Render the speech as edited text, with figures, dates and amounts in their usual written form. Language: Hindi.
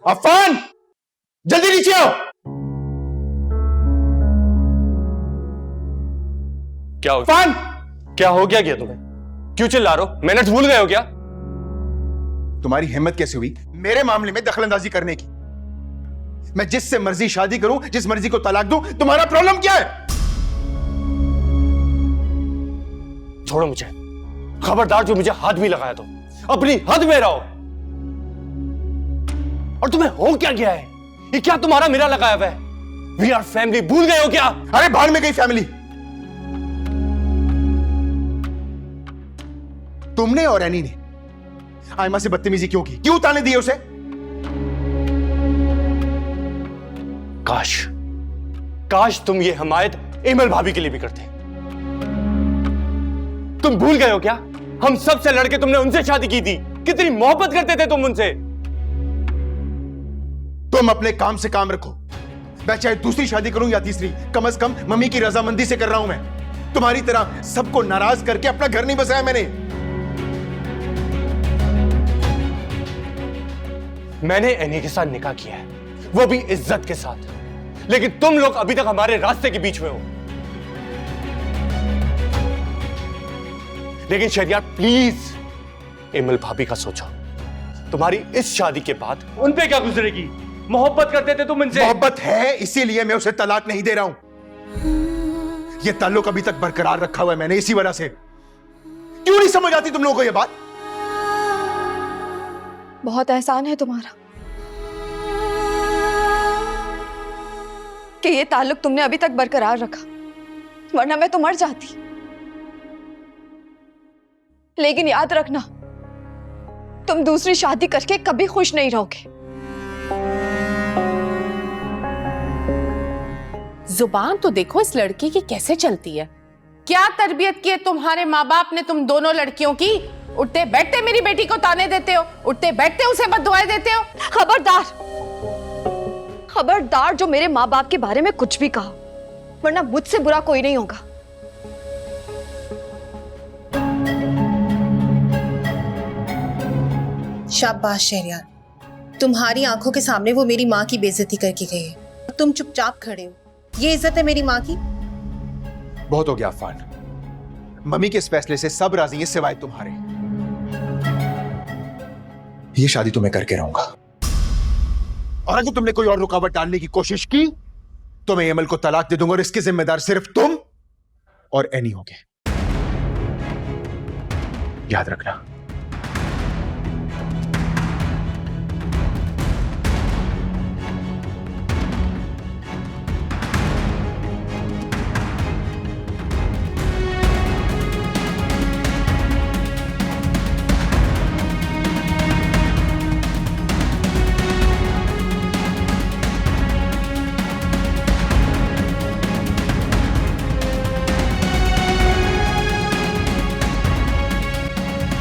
अफान, जल्दी नीचे आओ। क्या हो अफान, क्या हो गया तुम्हें? क्यों चिल्ला रहे हो? मैनर्स भूल गए हो क्या? तुम्हारी हिम्मत कैसे हुई मेरे मामले में दखलंदाजी करने की? मैं जिससे मर्जी शादी करूं, जिस मर्जी को तलाक दूं, तुम्हारा प्रॉब्लम क्या है? छोड़ो मुझे। खबरदार जो मुझे हाथ भी लगाया तो अपनी हद में रहो। और तुम्हें हो क्या गया है? ये क्या तुम्हारा मेरा लगाया हुआ है? वी आर फैमिली, भूल गए हो क्या? अरे भाड़ में गई फैमिली। तुमने और एनी ने आयमा से बदतमीजी क्यों की? क्यों ताने दिए उसे? काश तुम ये हमायत एमल भाभी के लिए भी करते। तुम भूल गए हो क्या? हम सबसे लड़के तुमने उनसे शादी की थी। कितनी मोहब्बत करते थे तुम उनसे। तुम अपने काम से काम रखो। मैं चाहे दूसरी शादी करूं या तीसरी, कम से कम मम्मी की रजामंदी से कर रहा हूं। मैं तुम्हारी तरह सबको नाराज करके अपना घर नहीं बसाया मैंने एनी के साथ निकाह किया है, वो भी इज्जत के साथ। लेकिन तुम लोग अभी तक हमारे रास्ते के बीच में हो। लेकिन शरिया, प्लीज एमल भाभी का सोचो। तुम्हारी इस शादी के बाद उन पे क्या गुजरेगी? मोहब्बत करते थे तुम इनसे। मोहब्बत है, इसीलिए मैं उसे तलाक नहीं दे रहा हूं। यह ताल्लुक अभी तक बरकरार रखा हुआ है मैंने, इसी वजह से। क्यों नहीं समझ आती तुम लोगों को यह बात? बहुत एहसान है तुम्हारा कि ये ताल्लुक तुमने अभी तक बरकरार रखा, वरना मैं तो मर जाती। लेकिन याद रखना, तुम दूसरी शादी करके कभी खुश नहीं रहोगे। जुबान तो देखो इस लड़की की कैसे चलती है। क्या तरबियत की है तुम्हारे माँ बाप ने तुम दोनों लड़कियों की? उठते बैठते मेरी बेटी को ताने देते हो, उठते बैठते उसे बद्दुआएं देते हो। खबरदार, खबरदार जो मेरे माँ बाप के बारे में कुछ भी कहा, वरना मुझसे बुरा कोई नहीं होगा। शाबाश शहरयार, तुम्हारी आंखों के सामने वो मेरी माँ की बेइज्जती करके गई है। तुम चुपचाप खड़े हो। ये इज्जत है मेरी माँ की? बहुत हो गया अफान। मम्मी के इस फैसले से सब राजी हैं सिवाय तुम्हारे। ये शादी तो मैं करके रहूंगा, और अगर तुमने कोई और रुकावट डालने की कोशिश की तो मैं एमल को तलाक दे दूंगा, और इसके जिम्मेदार सिर्फ तुम और एनी होगे। याद रखना।